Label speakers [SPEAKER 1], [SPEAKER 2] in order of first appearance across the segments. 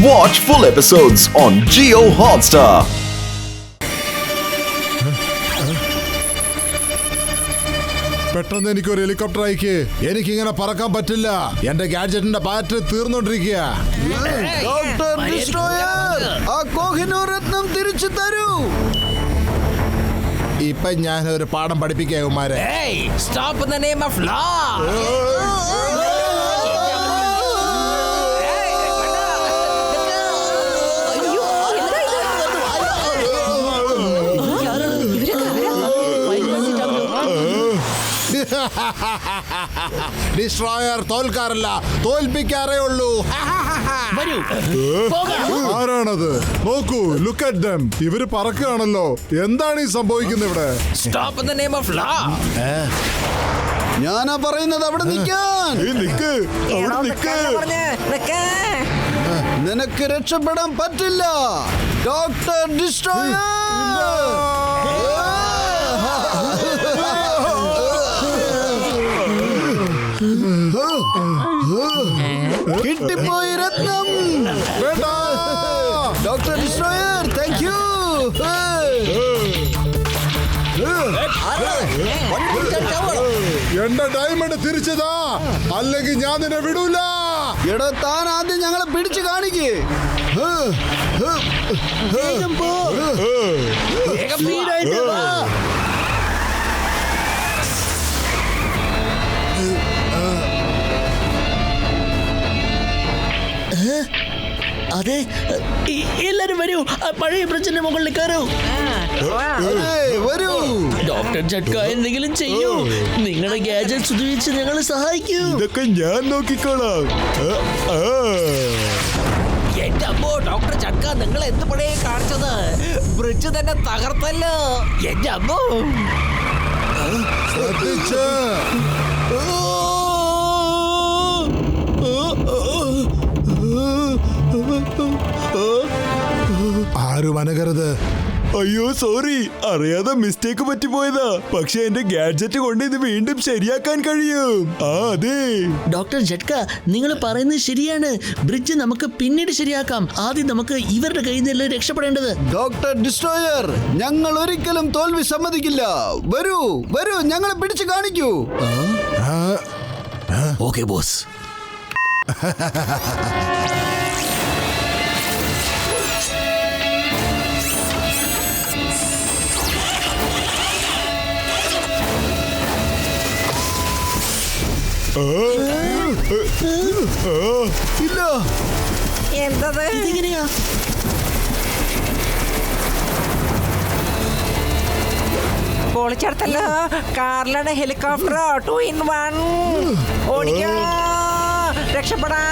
[SPEAKER 1] Watch full episodes on Jio Hotstar.
[SPEAKER 2] പെട്ടെന്ന് എനിക്കൊരു helicopter അയക്ക്. എനിക്കിങ്ങനെ പറക്കാൻ പറ്റില്ല. എന്റെ ഗാഡ്ജറ്റിന്റെ ബാറ്ററി തീർന്നോണ്ടിരിക്കുക.
[SPEAKER 3] ഡോക്ടർ ഡിസ്ട്രോയർ, ആ കോഹിനൂർ രത്നം തിരിച്ചു തരൂ.
[SPEAKER 2] ഇപ്പൊ ഞാൻ ഒരു പാഠം പഠിപ്പിക്കാം ഇവന്മാരെ.
[SPEAKER 4] Stop in the name of law.
[SPEAKER 2] Destroyer തോൽക്കാറില്ല, തോൽപ്പിക്കാറേ ഉള്ളൂ. ആരാണത്? നോക്കൂ, ലുക്ക് അറ്റ് ദം. ഇവര് പറക്കുകയാണല്ലോ. എന്താണ് ഈ സംഭവിക്കുന്നത് ഇവിടെ?
[SPEAKER 4] Stop in the name of law.
[SPEAKER 3] ഞാനാ പറയുന്നത് അവിടെ നിൽക്കാൻ. നിനക്ക് രക്ഷപ്പെടാൻ പറ്റില്ല ഡോക്ടർ ഡിസ്ട്രോയർ. കിട്ടിപ്പോയി രത്നം. Doctor destroyer, thank you.
[SPEAKER 2] എന്റെ ഡയമണ്ട് തിരിച്ചതാ, അല്ലെങ്കിൽ ഞാൻ നിന്നെ വിടൂല.
[SPEAKER 3] എടാ, താൻ ആദ്യം ഞങ്ങളെ പിടിച്ചു കാണിക്കേ.
[SPEAKER 5] അതെ, എല്ലാരും വരൂ, പഴയ ബ്രിഡ്ജിന്റെ മുകളിൽ കയറൂ.
[SPEAKER 3] വരൂ
[SPEAKER 5] ഡോക്ടർ ജഡ്ക, എന്തെങ്കിലും ചെയ്യൂ. നിങ്ങളുടെ ഗാഡ്ജറ്റ്സ് ഉപയോഗിച്ച് ഞങ്ങളെ സഹായിക്കൂ.
[SPEAKER 2] ഇതൊക്കെ ഞാൻ നോക്കിക്കോളാം.
[SPEAKER 4] എന്റെ അമ്മോ, ഡോക്ടർ ചക്ക, നിങ്ങൾ എന്ത് പണിയെ കാണിച്ചത്? ബ്രിഡ്ജ് തന്നെ തകർത്തല്ലോ. എന്റെ അമ്മോ,
[SPEAKER 2] ആരും അനങ്ങരുത്.
[SPEAKER 6] അയ്യോ സോറി, അറിയാതെ മിസ്റ്റേക്ക് പറ്റിപ്പോയതാ. പക്ഷെ എന്റെ ഗാഡ്ജറ്റ് കൊണ്ട് ഇത് വീണ്ടും ശരിയാക്കാൻ കഴിയും. അതെ
[SPEAKER 5] ഡോക്ടർ ജഡ്ക, നിങ്ങൾ പറയുന്നത് ശരിയാണ്. ബ്രിഡ്ജ് നമുക്ക് പിന്നീട് ശരിയാക്കാം. ആദ്യം നമുക്ക് ഇവരുടെ കയ്യിൽ നിന്ന് രക്ഷപ്പെടേണ്ടത്.
[SPEAKER 3] ഡോക്ടർ ഡിസ്ട്രോയർ, ഞങ്ങൾ ഒരിക്കലും തോൽവി സമ്മതിക്കില്ല. വരൂ വരൂ, ഞങ്ങളെ പിടിച്ചു കാണിക്കൂ.
[SPEAKER 5] Okay boss.
[SPEAKER 3] ഇല്ല,
[SPEAKER 4] എന്തത്?
[SPEAKER 5] ഇതെങ്ങനെയാ?
[SPEAKER 4] പൊളിച്ചെടുത്തല്ലോ. കാറിലാണ് ഹെലികോപ്റ്റർ 2 in 1. ഓടിക്കോ, രക്ഷപ്പെടാ.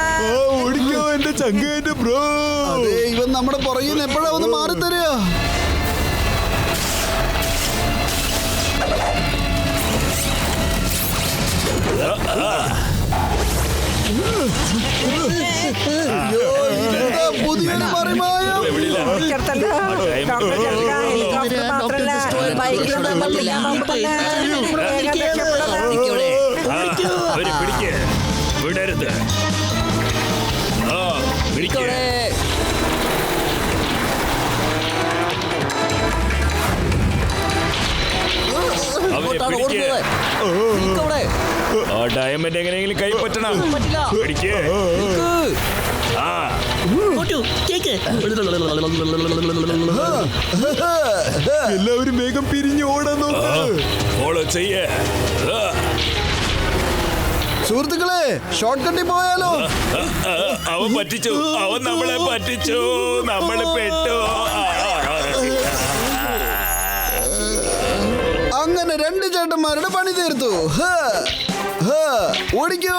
[SPEAKER 6] ഓടിക്കോ എന്റെ ചങ്കേന്റെ ബ്രോ.
[SPEAKER 3] അതെ, ഇവൻ നമ്മുടെ പുറകിൽ നിന്ന് എപ്പോഴാ ഒന്ന് മാറി തരിക? പുതിയൊരു മറിമായം.
[SPEAKER 4] പൊളിച്ചെടുത്തല്ലോ. ഡോക്ടർ ചക്ക, ഹെലികോപ്റ്റർ മാത്രല്ല, ബൈക്കിലും പറ്റില്ല.
[SPEAKER 6] വിടരുത്. ആ ഡയമണ്ട് എങ്ങനെയെങ്കിലും കൈപ്പറ്റണം. പിടിക്കേ. എല്ലാവരും വേഗം പിരിഞ്ഞു ഓടാൻ നോക്ക്. ഫോളോ ചെയ്യേ.
[SPEAKER 3] സുഹൃത്തുക്കളെ, ഷോർട്ട് കട്ടിൽ പോയാലോ?
[SPEAKER 6] അവൻ പറ്റിച്ചു, അവൻ നമ്മളെ പറ്റിച്ചു, നമ്മളെ പെട്ടു.
[SPEAKER 3] അങ്ങനെ 2 ചേട്ടന്മാരുടെ പണി തീർത്തു. ഓടിക്കൂ.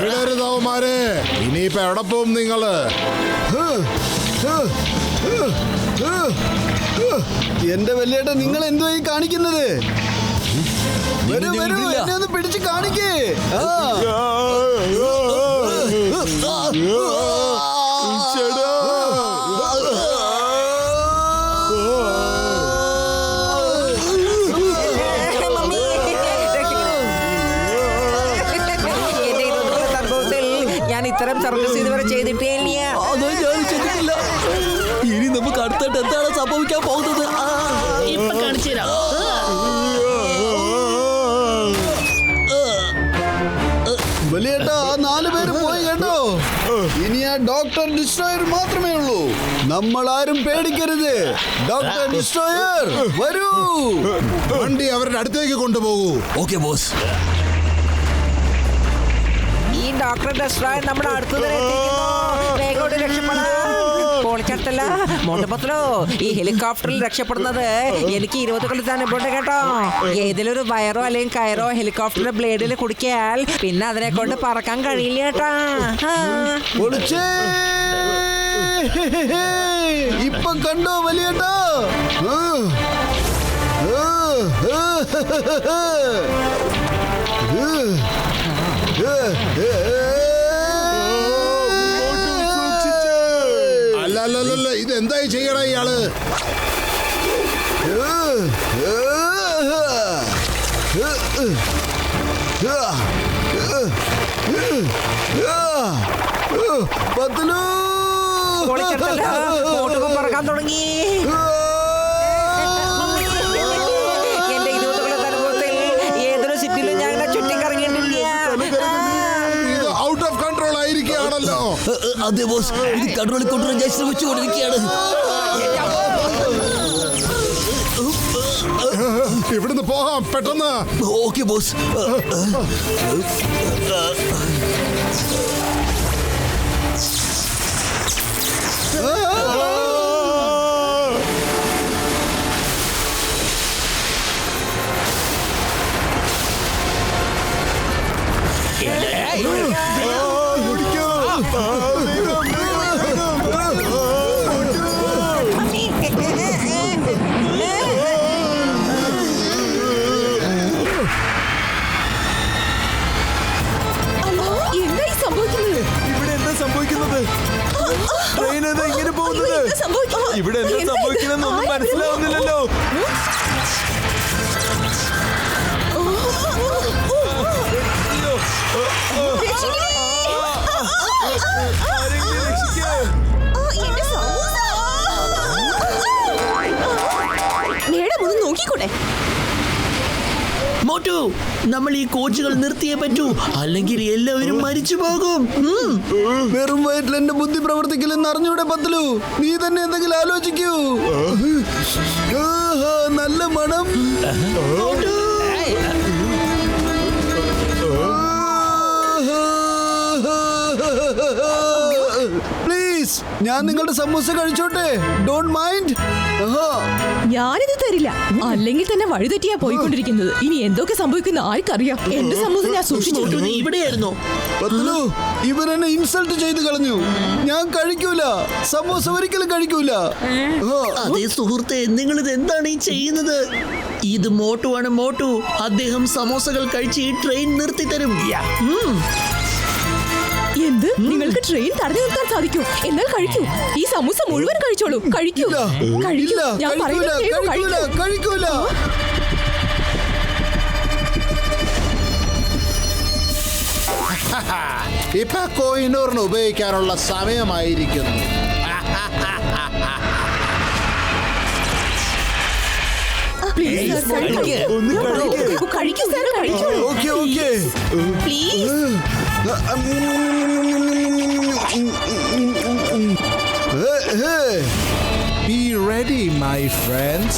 [SPEAKER 2] വിടരുതവന്മാരെ. ഇനിയിപ്പോ എവിടെ പോവും നിങ്ങള്?
[SPEAKER 3] എന്റെ വലിയേട്ട, നിങ്ങൾ എന്തുവായി കാണിക്കുന്നത്? വരൂ വരൂ, എന്നെ ഒന്ന് പിടിച്ച് കാണിക്കേ.
[SPEAKER 4] ഇത്തരം സർവീസ് ഇതുവരെ ചെയ്തിട്ടേ ഇല്ല.
[SPEAKER 5] അതോ ഞാൻ ചെയ്തിട്ടില്ല. ഇനി നമുക്ക് അടുത്തായിട്ട് എന്താണ് സംഭവിക്കാൻ പോകുന്നത്? ഇപ്പൊ കാണിച്ചു തരാം.
[SPEAKER 3] വലിയേട്ടാ, ആ 4 പേര് പോയി കേട്ടോ. ഇനി ആ ഡോക്ടർ ഡിസ്ട്രോയർ മാത്രമേ ഉള്ളൂ. നമ്മൾ ആരും പേടിക്കരുത്. ഡോക്ടർ ഡിസ്ട്രോയർ വരൂ.
[SPEAKER 2] വണ്ടി അവരുടെ അടുത്തേക്ക് കൊണ്ടുപോകൂ.
[SPEAKER 5] Okay boss.
[SPEAKER 4] ഈ ഡോക്ടർ ഡെസ്ട്രോയർ നമ്മുടെ അടുത്ത് തന്നെ എത്തിക്കുന്നു. വേഗം രക്ഷപ്പെടാം. പൊളിച്ചെടുത്തല്ല മോട്ടപ്പത്തിലോ ഈ ഹെലികോപ്റ്ററിൽ രക്ഷപ്പെടുന്നത് എനിക്ക് 20 കൊല്ലത്തെ അനുഭവം കേട്ടോ. ഏതിലൊരു വയറോ അല്ലെങ്കിൽ കയറോ ഹെലികോപ്റ്ററിന്റെ ബ്ലേഡിൽ കുടിക്കാൽ പിന്നെ അതിനെ കൊണ്ട് പറക്കാൻ കഴിയില്ല കേട്ടാ.
[SPEAKER 3] ഇപ്പൊ കണ്ടോ വലിയേട്ടാ?
[SPEAKER 2] അല്ല, ഇതെന്തായി ചെയ്യണ ഇയാള്?
[SPEAKER 4] പറക്കാൻ തുടങ്ങി. എന്റെ 20 കൊല്ലത്തെ അനുഭവത്തിൽ ഏതൊരു സിറ്റിയിലും ഞാൻ ചുറ്റിക്കറങ്ങിയിട്ടില്ല.
[SPEAKER 2] ഔട്ട് ഓഫ് കൺട്രോൾ ആയിരിക്കുകയാണല്ലോ.
[SPEAKER 5] അതെ ബോസ്, ഇത് കൺട്രോളിൽ കൊണ്ടുവരാൻ ഞാൻ ശ്രമിച്ചുകൊണ്ടിരിക്കുകയാണ്.
[SPEAKER 2] ഇവിടുന്ന് പോകാം പെട്ടെന്ന്.
[SPEAKER 5] Okay boss.
[SPEAKER 6] ഇവിടെ എന്താ സംഭവിക്കുന്നത്? ട്രെയിൻ എന്താ ഇങ്ങനെ പോകുന്നത്? ഇവിടെ എന്താ സംഭവിക്കുന്നതെന്നൊന്നും മനസ്സിലാവുന്നില്ലല്ലോ.
[SPEAKER 7] മേഡം ഒന്ന് നോക്കിക്കൂടെ?
[SPEAKER 5] മോട്ടു, നമ്മൾ ഈ കോച്ചുകൾ നിർത്തിയേ പറ്റൂ, അല്ലെങ്കിൽ എല്ലാവരും മരിച്ചു പോകും.
[SPEAKER 3] വെറും വയറ്റിൽ എന്റെ ബുദ്ധി പ്രവർത്തിക്കില്ലെന്ന് അറിഞ്ഞൂടെ പത്തലു? നീ തന്നെ എന്തെങ്കിലും ആലോചിക്കൂ. നല്ല മണം. പ്ലീസ്, ഞാൻ നിങ്ങളുടെ സമൂസ കഴിച്ചോട്ടെ. Don't mind.
[SPEAKER 7] ഞാനിത് തരില്ല. അല്ലെങ്കിൽ തന്നെ വഴിതെറ്റിയാ പോയിക്കൊണ്ടിരിക്കുന്നത്. ഇനി എന്തൊക്കെ സംഭവിക്കുന്ന ആർക്കറിയാം. എന്റെ സമൂസം ഞാൻ സൂക്ഷിച്ചു.
[SPEAKER 5] ഇവിടെയായിരുന്നു.
[SPEAKER 3] പത്തലു, ഇവൻ എന്നെ ഇൻസൾട്ട് ചെയ്ത് കളഞ്ഞു. ഞാൻ കഴിക്കൂല, സമൂസ ഒരിക്കലും കഴിക്കൂല.
[SPEAKER 5] അതേ സുഹൃത്തെ, നിങ്ങൾ ഇത് എന്താണ് ഈ ചെയ്യുന്നത്? ഇത് മോട്ടുവാണ്. മോട്ടു, അദ്ദേഹം സമോസകൾ കഴിച്ച് ഈ ട്രെയിൻ നിർത്തി തരും.
[SPEAKER 7] എന്ത്? നിങ്ങൾക്ക് ട്രെയിൻ തടഞ്ഞു നിർത്താൻ സാധിക്കൂ? എന്നാൽ കഴിക്കൂ. ഈ സമൂസ മുഴുവൻ കഴിച്ചോളൂ. കഴിക്കൂ. കഴിക്കൂ. ഞാൻ പറയുന്നത്
[SPEAKER 3] കഴിക്കൂല.
[SPEAKER 2] ഇപ്പൊ കോഹിനൂറിന് ഉപയോഗിക്കാനുള്ള സമയമായിരിക്കുന്നു.
[SPEAKER 7] പ്ലീസ് കഴിക്കൂ സാർ, കഴിച്ചോളൂ.
[SPEAKER 3] Okay.
[SPEAKER 7] Please.
[SPEAKER 2] Be ready, my friends.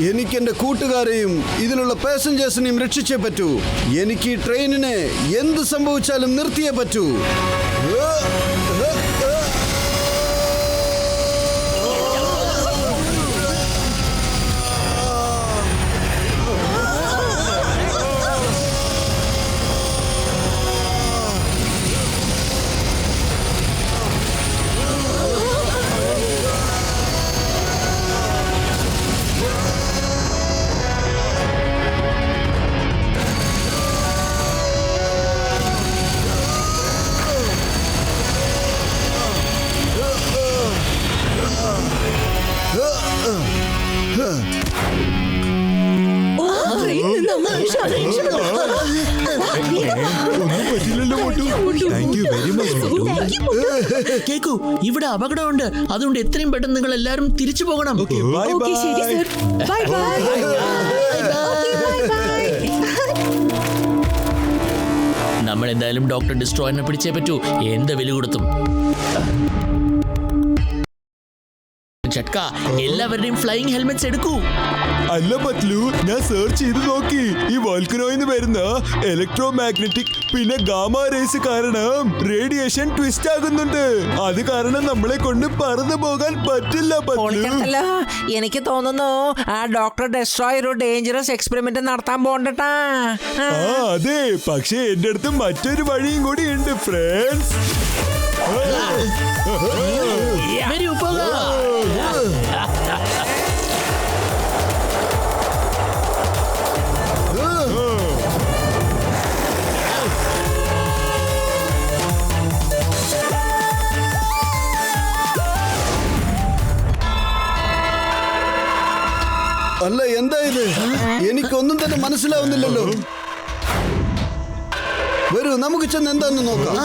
[SPEAKER 3] എനിക്ക് എന്റെ കൂട്ടുകാരെയും ഇതിലുള്ള പാസഞ്ചേഴ്സിനെയും രക്ഷിച്ചേ പറ്റൂ. എനിക്ക് ഈ ട്രെയിനിനെ എന്ത് സംഭവിച്ചാലും നിർത്തിയേ പറ്റൂ.
[SPEAKER 2] Very much.
[SPEAKER 7] Thank you, Motu.
[SPEAKER 5] കേക്കൂ, ഇവിടെ അപകടമുണ്ട്. അതുകൊണ്ട് എത്രയും പെട്ടെന്ന് നിങ്ങൾ എല്ലാരും തിരിച്ചു പോകണം.
[SPEAKER 6] ബൈ
[SPEAKER 7] Okay, ശരി സർ. Bye bye.
[SPEAKER 5] നമ്മൾ എന്തായാലും ഡോക്ടർ ഡിസ്ട്രോയറിനെ പിടിച്ചേ പറ്റൂ, എന്ത് വില കൊടുത്തും. ചട്ക, എല്ലാവരുടെയും ഫ്ലൈയിങ് ഹെൽമെറ്റ്സ് എടുക്കൂ.
[SPEAKER 6] അല്ല പത്ലു, ഞാൻ സെർച്ച് ചെയ്ത് നോക്കി. ഈ വോൾക്കനോയിന്ന് വരുന്ന ഇലക്ട്രോ മാഗ്നറ്റിക് പിന്നെ ഗാമ റേസ് കാരണം റേഡിയേഷൻ ട്വിസ്റ്റ് ആകുന്നുണ്ട്. അത് കാരണം നമ്മളെ കൊണ്ട് പറന്നു പോകാൻ പറ്റില്ല പത്ലു.
[SPEAKER 4] പൊളിച്ചട്ടല്ല, എനിക്ക് തോന്നുന്നു ആ ഡോക്ടർ ഡെസ്ട്രോയർ ഒരു ഡേഞ്ചറസ് എക്സ്പെരിമെന്റ് നടത്താൻ പോണ്ടട്ടാ.
[SPEAKER 6] ആ അതെ, പക്ഷേ എന്റെ അടുത്ത് മറ്റൊരു വഴിയും കൂടി ഉണ്ട് ഫ്രണ്ട്സ്.
[SPEAKER 5] വരൂ, പോകാം.
[SPEAKER 3] അല്ല, എന്താ ഇത്? എനിക്കൊന്നും തന്നെ മനസ്സിലാവുന്നില്ലല്ലോ. വരൂ, നമുക്ക് ചെന്ന് എന്താന്ന് നോക്കാം.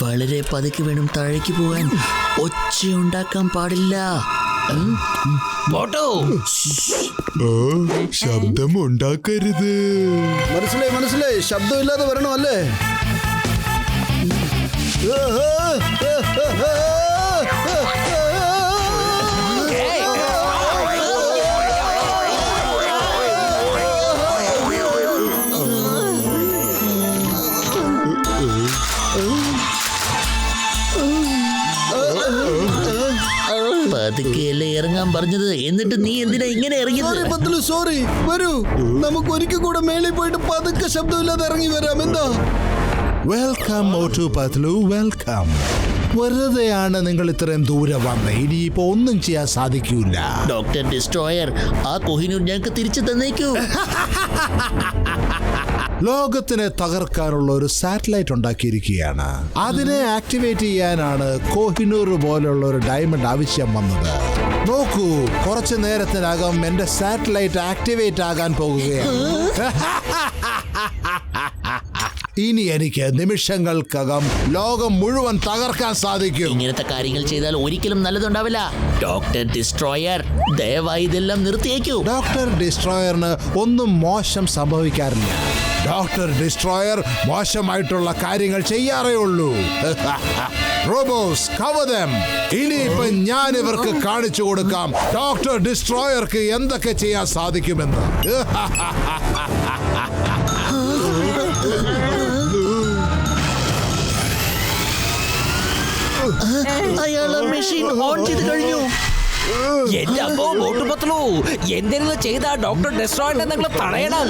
[SPEAKER 5] വളരെ പതുക്കെ വേണം താഴേക്ക് പോകാൻ. ഒച്ചയുണ്ടാക്കാൻ പാടില്ല.
[SPEAKER 6] ശബ്ദം ഉണ്ടാക്കരുത്.
[SPEAKER 3] മനസ്സിലായി. ശബ്ദമില്ലാതെ വരണോ അല്ലേ?
[SPEAKER 5] പതുക്കെയല്ലേ ഇറങ്ങാൻ പറഞ്ഞത്, എന്നിട്ട് നീ എന്തിനാ ഇങ്ങനെ ഇറങ്ങിയത്?
[SPEAKER 3] പത്ലു, സോറി. വരൂ, നമുക്ക് ഒരിക്കൽ കൂടെ മേളിൽ പോയിട്ട് പതുക്കെ ശബ്ദമില്ലാതെ ഇറങ്ങി വരാം. എന്താ?
[SPEAKER 2] Welcome Motu Patlu, welcome. വെറുതെയാണ് നിങ്ങൾ ഇത്രയും ദൂരെ വന്നത്. ഇനിയിപ്പോ ഒന്നും ചെയ്യാൻ സാധിക്കൂല.
[SPEAKER 5] ഡോക്ടർ ഡിസ്ട്രോയർ, ആ കോഹിനൂർ ഞങ്ങൾക്ക് തിരിച്ചു തന്നേക്കൂ.
[SPEAKER 2] ലോകത്തിനെ തകർക്കാനുള്ള ഒരു സാറ്റലൈറ്റ് ഉണ്ടാക്കിയിരിക്കുകയാണ്. അതിനെ ആക്ടിവേറ്റ് ചെയ്യാനാണ് കോഹിനൂർ പോലുള്ള ഒരു ഡയമണ്ട് ആവശ്യം വന്നത്. നോക്കൂ, കുറച്ചു നേരത്തിനകം എന്റെ സാറ്റലൈറ്റ് ആക്ടിവേറ്റ് ആകാൻ പോകുകയാണ്. ഇനി എനിക്ക് നിമിഷങ്ങൾക്കകം ലോകം മുഴുവൻ തകർക്കാൻ സാധിക്കും.
[SPEAKER 5] ഇങ്ങനത്തെ കാര്യങ്ങൾ ചെയ്താൽ ഒരിക്കലും നല്ലതുണ്ടാവില്ല. ഡോക്ടർ ഡിസ്ട്രോയർ, ദയവായി ഇതെല്ലാം നിർത്തിയേക്കൂ.
[SPEAKER 2] ഡോക്ടർ ഡിസ്ട്രോയറിന് ഒന്നും മോശം സംഭവിക്കാറില്ല. ഡോക്ടർ ഡിസ്ട്രോയർ മോശമായിട്ടുള്ള കാര്യങ്ങൾ ചെയ്യാറേ ഉള്ളൂ. റോബോസ്, cover them. ഇനിയിപ്പോ ഞാൻ ഇവർക്ക് കാണിച്ചു കൊടുക്കാം ഡോക്ടർ ഡിസ്ട്രോയർക്ക് എന്തൊക്കെ ചെയ്യാൻ സാധിക്കുമെന്ന്.
[SPEAKER 5] അയാൾ മെഷീൻ ഓൺ ചെയ്ത് കഴിഞ്ഞു.
[SPEAKER 4] എന്റെ അപ്പോ മോട്ടു പത്ലു, എന്തെങ്കിലും ചെയ്ത ഡോക്ടർ ഡെസ്ട്രോയറിനെ നിങ്ങൾ തടയണം.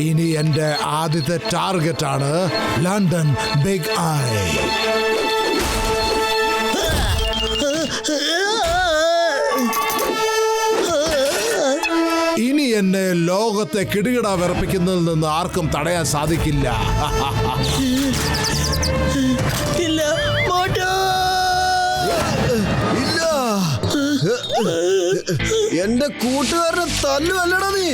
[SPEAKER 2] ഇനി എന്റെ ആദ്യത്തെ ടാർഗറ്റ് ആണ് ലണ്ടൻ ബിഗ് ഐ. ഇനി എന്നെ ലോകത്തെ കിടുകിട വിറപ്പിക്കുന്നതിൽ നിന്ന് ആർക്കും തടയാൻ സാധിക്കില്ല.
[SPEAKER 5] ഇല്ല, മോട്ടോ.
[SPEAKER 3] ഇല്ല, എന്റെ കൂട്ടുകാരനെ തല്ലുവല്ലടാ നീ.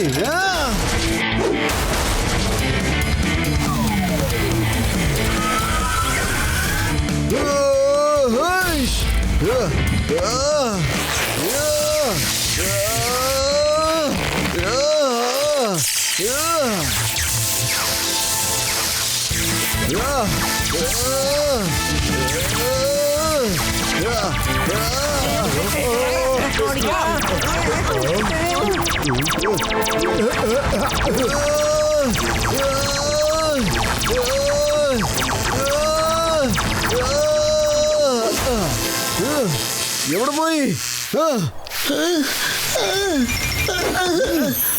[SPEAKER 3] എവിടെ പോയി?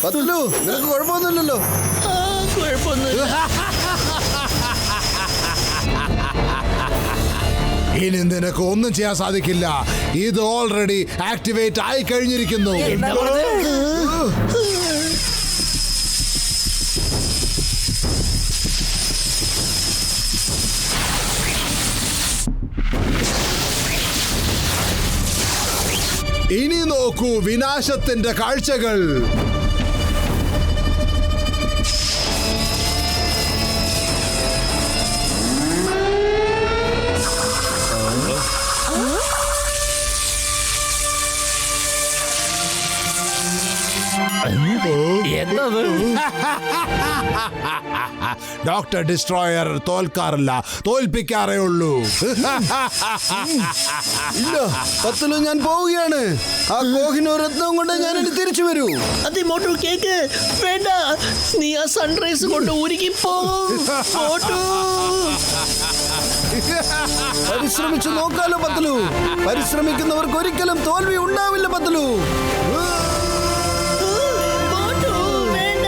[SPEAKER 3] പത്ലു നിനക്ക് കുഴപ്പമൊന്നുമില്ലല്ലോ.
[SPEAKER 5] കുഴപ്പമൊന്നുമില്ല.
[SPEAKER 2] ഇനി നിനക്ക് ഒന്നും ചെയ്യാൻ സാധിക്കില്ല. ഇത് ഓൾറെഡി ആക്ടിവേറ്റ് ആയി കഴിഞ്ഞിരിക്കുന്നു. ഇനി നോക്കൂ വിനാശത്തിന്റെ കാഴ്ചകൾ. ഡോക്ടർ ഡിസ്ട്രോയർ തോൽക്കാറില്ല, തോൽപ്പിക്കാറേ ഉള്ളൂ.
[SPEAKER 3] ഇല്ല പത്ലു, ഞാൻ പോവുകയാണ്. ആ കോഹിനൂർ രത്നം കൊണ്ട് ഞാൻ ഇനി തിരിച്ചു വരൂ.
[SPEAKER 5] അതെ മോട്ടു, കേക്ക് വേണ്ട. നീ ആ സൺറൈസ് കൊണ്ട് ഉരുകി പോകും മോട്ടു.
[SPEAKER 3] പരിശ്രമിച്ചു നോക്കാലോ പത്ലു. പരിശ്രമിക്കുന്നവർക്ക് ഒരിക്കലും തോൽവി ഉണ്ടാവില്ല പത്ലു.
[SPEAKER 5] മോട്ടു വേണ്ട.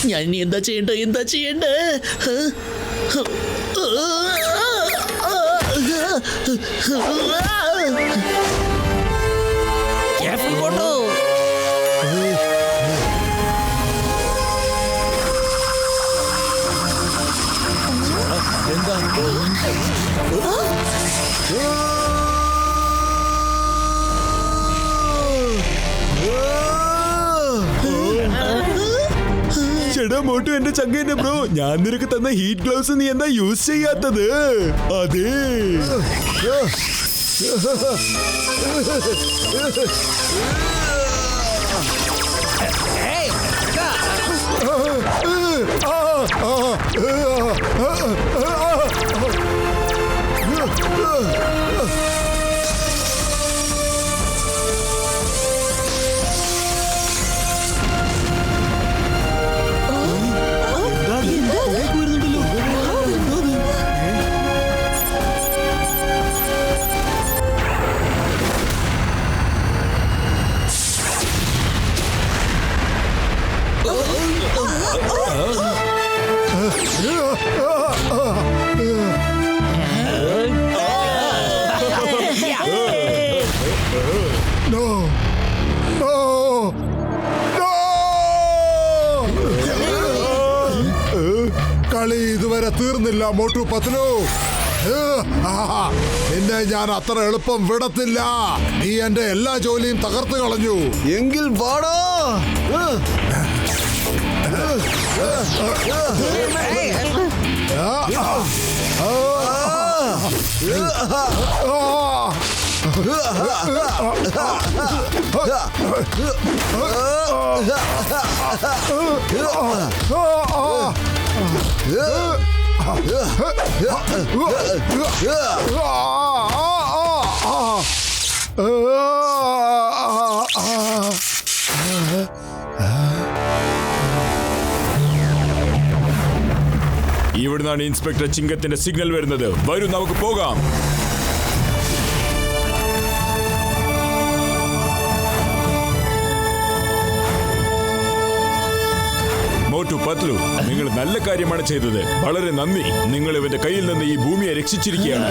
[SPEAKER 5] ഞാൻ ഇനി എന്താ ചെയ്യണ്ടേ?
[SPEAKER 4] Careful, Motu.
[SPEAKER 6] ചേട്ടാ മോട്ടു എന്റെ ചങ്കന്റെ ബ്രോ, ഞാൻ നിനക്ക് തന്ന ഹീറ്റ് ഗ്ലൗസ് നീ എന്താ യൂസ് ചെയ്യാത്തത്? അതെ
[SPEAKER 2] കളി ഇതുവരെ തീർന്നില്ല മോട്ടു പത്ലു. നിന്നെ ഞാൻ അത്ര എളുപ്പം വിടത്തില്ല. നീ എന്റെ എല്ലാ ജോലിയും തകർത്ത് കളഞ്ഞു.
[SPEAKER 3] എങ്കിൽ വാടാ.
[SPEAKER 6] ഇവിടുന്നാണ് ഇൻസ്പെക്ടർ ചിങ്കത്തിന്റെ സിഗ്നൽ വരുന്നത്. വരൂ നമുക്ക് പോകാം. മോട്ടു പത്ലു, നിങ്ങൾ നല്ല കാര്യമാണ് ചെയ്തത്. വളരെ നന്ദി. നിങ്ങൾ ഇവന്റെ കയ്യിൽ നിന്ന് ഈ ഭൂമിയെ രക്ഷിച്ചിരിക്കുകയാണ്.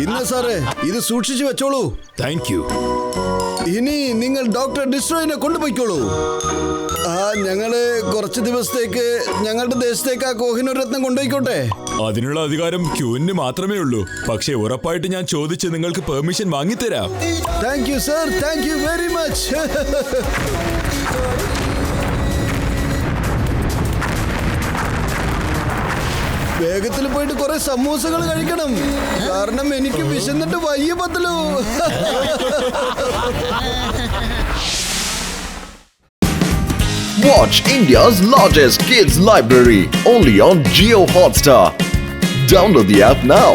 [SPEAKER 3] ഇന്ന സാറേ, ഇത് സൂക്ഷിച്ചു വെച്ചോളൂ.
[SPEAKER 6] Thank you.
[SPEAKER 3] ഇനി നിങ്ങൾ ഡോക്ടർ ഡിസ്ട്രോയിനെ കൊണ്ടുപോയിക്കോളൂ. ഞങ്ങള് കുറച്ച് ദിവസത്തേക്ക് ഞങ്ങളുടെ ദേശത്തേക്ക് ആ കോഹിനൂർ രത്നം കൊണ്ടുപോയിക്കോട്ടെ.
[SPEAKER 6] അതിനുള്ള അധികാരം ക്യൂവിന് മാത്രമേ ഉള്ളൂ. പക്ഷേ ഉറപ്പായിട്ട് ഞാൻ ചോദിച്ച് നിങ്ങൾക്ക് പെർമിഷൻ വാങ്ങിത്തരാം.
[SPEAKER 3] Thank you sir, thank you very much. വേഗത്തിൽ പോയിട്ട് കുറെ സമൂസകൾ കഴിക്കണം. കാരണം എനിക്ക് വിശന്നിട്ട് വയ്യ Patlu.
[SPEAKER 1] Watch India's largest kids library only on Jio Hotstar. Download the app now.